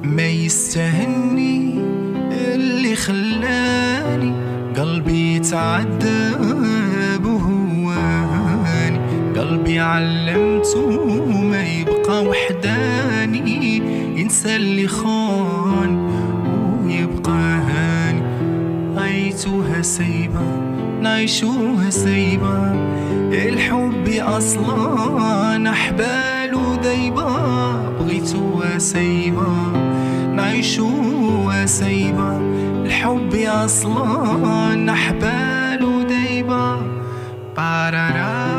ما يستهني اللي خلاني قلبي يتعذب وهواني. قلبي علمته ما يبقى وحداني، ينسى اللي خان ويبقى هاني. عيتوها سايبة نعيشوها سايبة، الحب أصلا أحبالو دايبة. بغيتوها سايبة نعيشوها سايبة، الحب أصلا أحبالو دايبة. بارارا